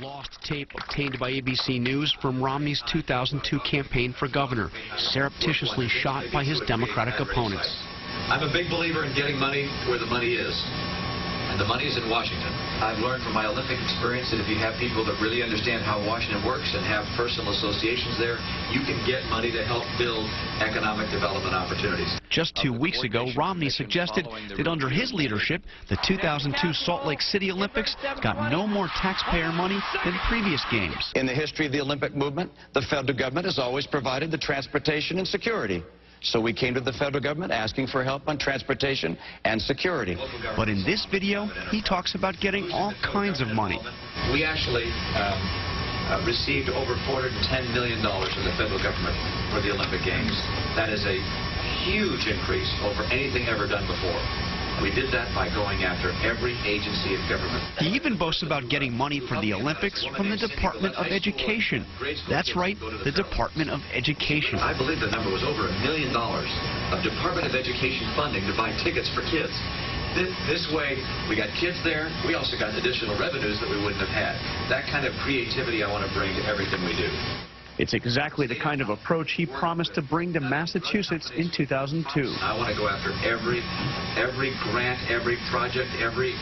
lost tape obtained by ABC News from Romney's 2002 campaign for governor, surreptitiously shot by his Democratic opponents. I'm a big believer in getting money where the money is, and the money is in Washington. I've learned from my Olympic experience that if you have people that really understand how Washington works and have personal associations there, you can get money to help build economic development opportunities. Just 2 weeks ago, Romney suggested that under his leadership, the 2002 Salt Lake City Olympics got no more taxpayer money than previous games. In the history of the Olympic movement, the federal government has always provided the transportation and security. So we came to the federal government asking for help on transportation and security. But in this video, he talks about getting all kinds of money. We actually received over $410 million from the federal government for the Olympic Games. That is a huge increase over anything ever done before. We did that by going after every agency of government. He even boasts about getting money for the Olympics from the Department of Education. That's right, the Department of Education. I believe the number was over $1 million of Department of Education funding to buy tickets for kids. This way, we got kids there. We also got additional revenues that we wouldn't have had. That kind of creativity I want to bring to everything we do. It's exactly the kind of approach he promised to bring to Massachusetts in 2002. I want to go after every grant, every project, every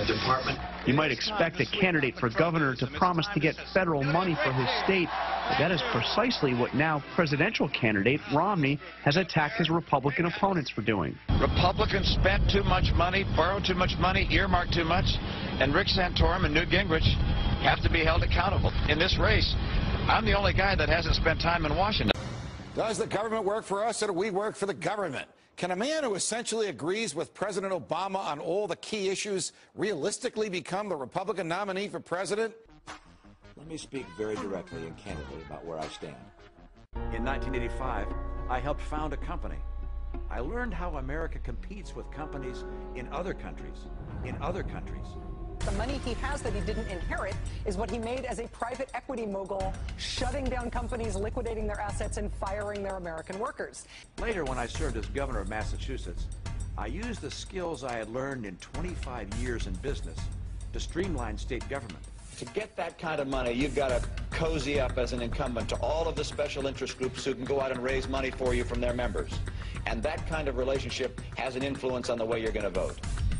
department. You might expect a candidate for governor to promise to get federal money for his state, but that is precisely what now presidential candidate Romney has attacked his Republican opponents for doing. Republicans spent too much money, borrowed too much money, earmarked too much, and Rick Santorum and Newt Gingrich have to be held accountable. In this race, I'm the only guy that hasn't spent time in Washington. Does the government work for us, or do we work for the government? Can a man who essentially agrees with President Obama on all the key issues realistically become the Republican nominee for president? Let me speak very directly and candidly about where I stand. In 1985, I helped found a company. I learned how America competes with companies in other countries. The money he has that he didn't inherit is what he made as a private equity mogul, shutting down companies, liquidating their assets, and firing their American workers. Later, when I served as governor of Massachusetts, I used the skills I had learned in 25 years in business to streamline state government. To get that kind of money, you've got to cozy up as an incumbent to all of the special interest groups who can go out and raise money for you from their members. And that kind of relationship has an influence on the way you're going to vote.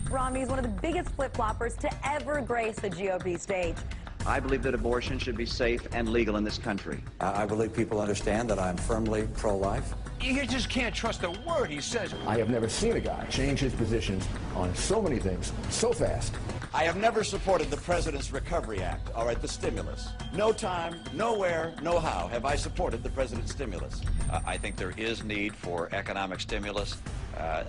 Romney is one of the biggest flip-floppers to ever grace the GOP stage. I believe that abortion should be safe and legal in this country. I believe people understand that I'm firmly pro-life. You just can't trust a word he says. I have never seen a guy change his positions on so many things so fast. I have never supported the President's Recovery Act, all right, the stimulus. No time, nowhere, no how have I supported the President's stimulus. I think there is need for economic stimulus.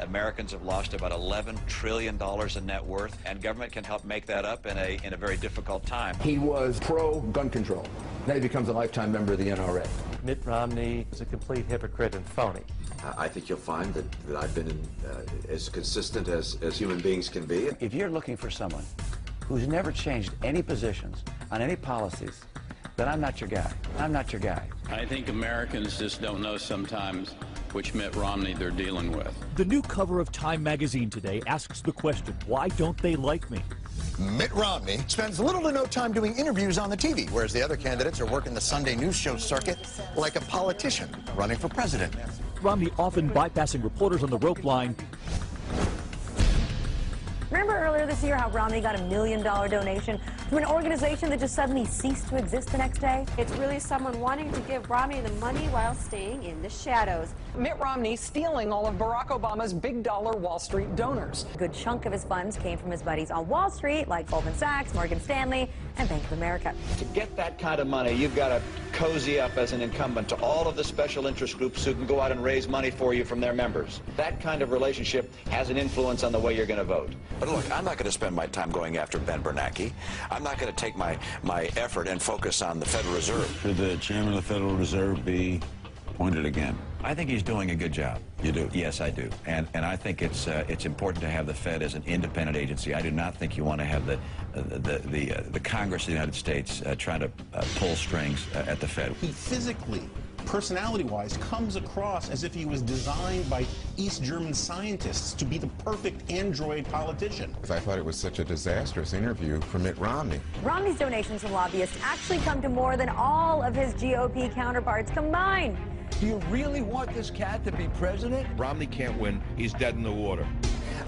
Americans have lost about $11 trillion in net worth, and government can help make that up in a very difficult time. He was pro-gun control. Now he becomes a lifetime member of the NRA. Mitt Romney is a complete hypocrite and phony. I think you'll find that I've been as consistent as human beings can be. If you're looking for someone who's never changed any positions on any policies, then I'm not your guy. I'm not your guy. I think Americans just don't know sometimes which Mitt Romney they're dealing with. The new cover of Time magazine today asks the question, why don't they like me? Mitt Romney spends little to no time doing interviews on the TV, whereas the other candidates are working the Sunday news show circuit like a politician running for president. Romney often bypassing reporters on the rope line. Remember earlier this year how Romney got $1 million donation from an organization that just suddenly ceased to exist the next day? It's really someone wanting to give Romney the money while staying in the shadows. Mitt Romney stealing all of Barack Obama's big-dollar Wall Street donors. A good chunk of his funds came from his buddies on Wall Street, like Goldman Sachs, Morgan Stanley, and Bank of America. To get that kind of money, you've got to cozy up as an incumbent to all of the special interest groups who can go out and raise money for you from their members. That kind of relationship has an influence on the way you're going to vote. But look, I'm not going to spend my time going after Ben Bernanke. I'm not going to take my effort and focus on the Federal Reserve. Should the chairman of the Federal Reserve be appointed again? I think he's doing a good job. You do? Yes, I do. And I think it's important to have the Fed as an independent agency. I do not think you want to have the Congress of the United States trying to pull strings at the Fed. He physically personality-wise, comes across as if he was designed by East German scientists to be the perfect android politician. I thought it was such a disastrous interview for Mitt Romney. Romney's donations from lobbyists actually come to more than all of his GOP counterparts combined. Do you really want this cat to be president? Romney can't win. He's dead in the water.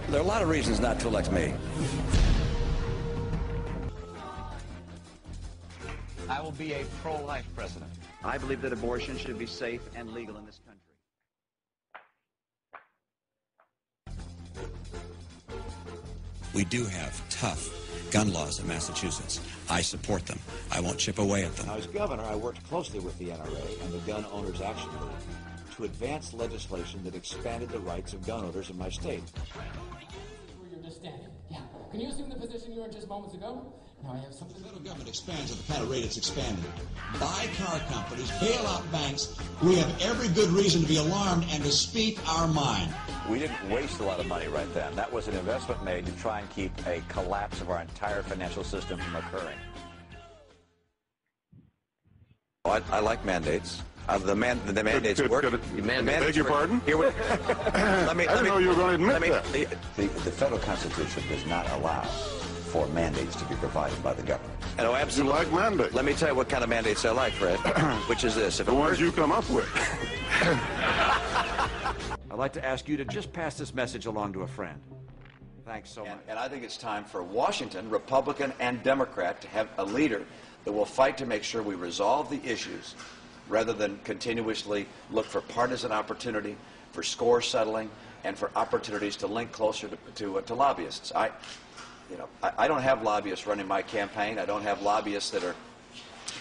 There are a lot of reasons not to elect me. I will be a pro-life president. I believe that abortion should be safe and legal in this country. We do have tough gun laws in Massachusetts. I support them. I won't chip away at them. As governor, I worked closely with the NRA and the Gun Owners Action League to advance legislation that expanded the rights of gun owners in my state. You're just standing. Yeah. Can you assume the position you were in just moments ago? Now I have something. The federal government expands at the kind of rate it's expanding. Buy car companies, bail out banks. We have every good reason to be alarmed and to speak our mind. We didn't waste a lot of money right then. That was an investment made to try and keep a collapse of our entire financial system from occurring. I like mandates. The mandates work. Beg your pardon? I didn't know you were going to admit that. The federal Constitution does not allow for mandates to be provided by the government. Oh, absolutely. You like mandates? Let me tell you what kind of mandates I like, Fred, which is this. If the ones you come up with. I'd like to ask you to just pass this message along to a friend. Thanks so much. And I think it's time for Washington, Republican and Democrat, to have a leader that will fight to make sure we resolve the issues rather than continuously look for partisan opportunity, for score settling, and for opportunities to link closer to lobbyists. I don't have lobbyists running my campaign. I don't have lobbyists that are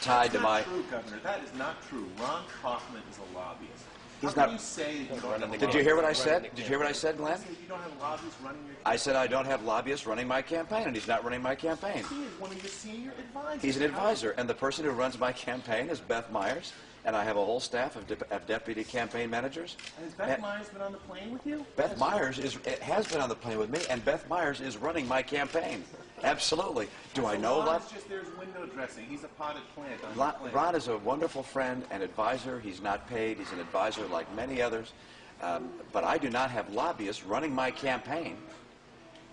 tied to my... That's not true, Governor. That is not true. Ron Kaufman is a lobbyist. He's How not... can you say that you don't have Did you hear what I said? Did you hear what I said, Glenn? You don't have lobbyists running your campaign? I said I don't have lobbyists running my campaign, and he's not running my campaign. He is one of your senior advisors. He's an advisor, and the person who runs my campaign is Beth Myers, and I have a whole staff of deputy campaign managers. Has Beth Myers been on the plane with you? Beth Myers has been on the plane with me, and Beth Myers is running my campaign. Absolutely. Do I know Ron is just there's window dressing. He's a potted plant on the plane. Ron is a wonderful friend and advisor. He's not paid. He's an advisor like many others. But I do not have lobbyists running my campaign.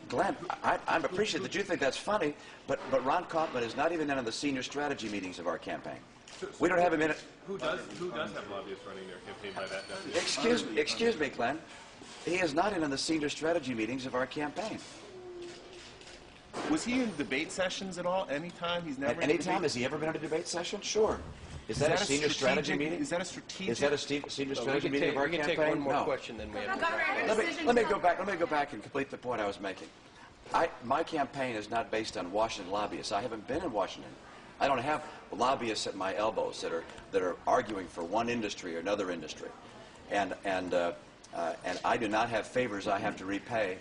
Glenn, I'm appreciative that you think that's funny, but Ron Kaufman is not even in the senior strategy meetings of our campaign. We don't have him in it. Who does have lobbyists running their campaign by that definition? Excuse me, Glenn. He is not in the senior strategy meetings of our campaign. Was he in debate sessions at all? Anytime? He's never. At any time? Has he ever been in a debate session? Sure. Is that a senior strategy meeting? Is that a strategic? Is that a senior strategy meeting of our campaign? We can take one more question, then we have to. Let me go back and complete the point I was making. My campaign is not based on Washington lobbyists. I haven't been in Washington. I don't have lobbyists at my elbows that are arguing for one industry or another industry, and I do not have favors I have to repay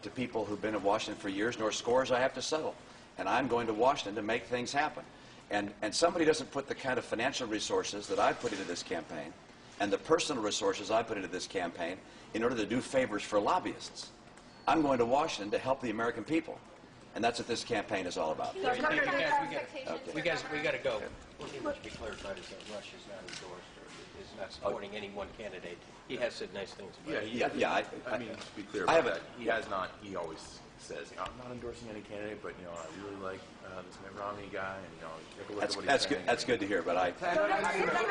to people who've been in Washington for years, nor scores I have to settle. And I'm going to Washington to make things happen. And somebody doesn't put the kind of financial resources that I put into this campaign and the personal resources I put into this campaign in order to do favors for lobbyists. I'm going to Washington to help the American people. And that's what this campaign is all about. We got to go. We got to be clarified that Rush is not endorsed or is not supporting any one candidate. He has said nice things about it. I mean, to be clear about that, he has not. He always says, I'm not endorsing any candidate, but I really like this Mitt Romney guy, and take a look at what he's saying. That's good to hear, but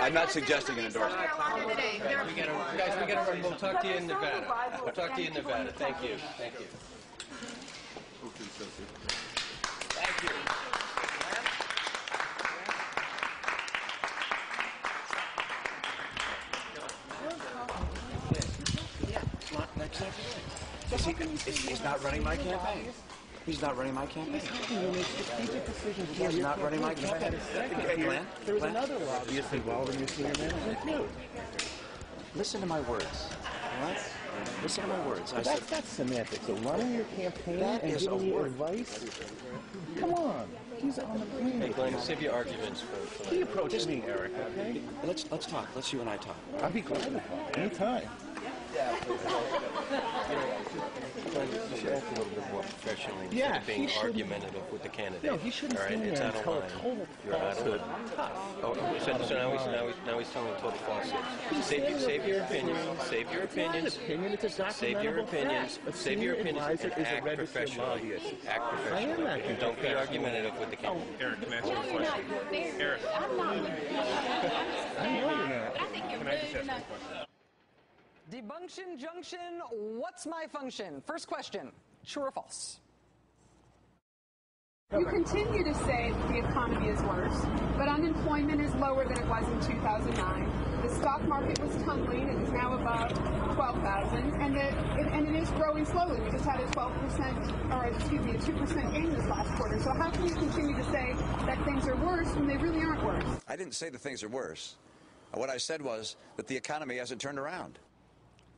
I'm not suggesting an endorsement. Guys, we got to run. We'll talk to you in Nevada. We'll talk to you in Nevada. Thank you. Thank you. Thank you. He's not running my campaign. He's not running my campaign. He's not running my campaign. Glenn? There was another lobbyist involved in your senior management too. Listen to my words. What? Listen to my words. That's semantics. So running your campaign and giving you advice? Come on. He's on the plane. Hey, Glenn, save your arguments for He approached me, Eric, okay? Let's talk. Let's you and I talk. I'll be glad to talk. Anytime. You should act a little bit more professionally instead Yeah, of being argumentative with the candidate. No, he shouldn't all right? stand It's there out and of tell a line. total You're out of falsehood. line. Now he's telling total falsehood. Save your opinions. Save your opinions. Save your opinions. Save your opinions and act professionally. Act professionally. And don't be argumentative with the candidate. Eric, can I ask you a question? Eric. I'm not looking I know you're not. But I think you're Can I just really ask you a question? Debunction junction, what's my function? First question, true or false? You continue to say that the economy is worse, but unemployment is lower than it was in 2009. The stock market was tumbling; it is now above 12,000, and it is growing slowly. We just had a 12%, or excuse me, a 2% gain this last quarter. So how can you continue to say that things are worse when they really aren't worse? I didn't say that things are worse. What I said was that the economy hasn't turned around.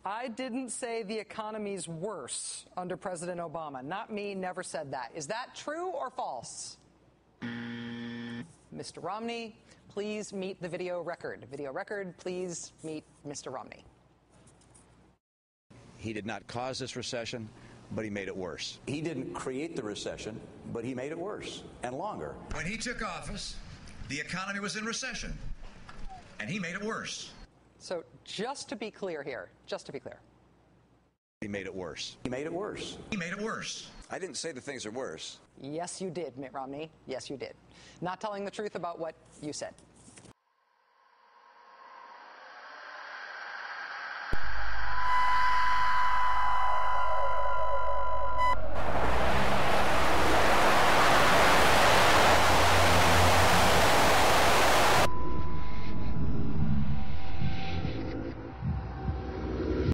I didn't say the economy's worse under President Obama. Not me, never said that. Is that true or false? Mr. Romney, please meet the video record. Video record, please meet Mr. Romney. He did not cause this recession, but he made it worse. He didn't create the recession, but he made it worse and longer. When he took office, the economy was in recession, and he made it worse. So just to be clear here, He made it worse. He made it worse. He made it worse. I didn't say that things are worse. Yes, you did, Mitt Romney. Yes, you did. Not telling the truth about what you said.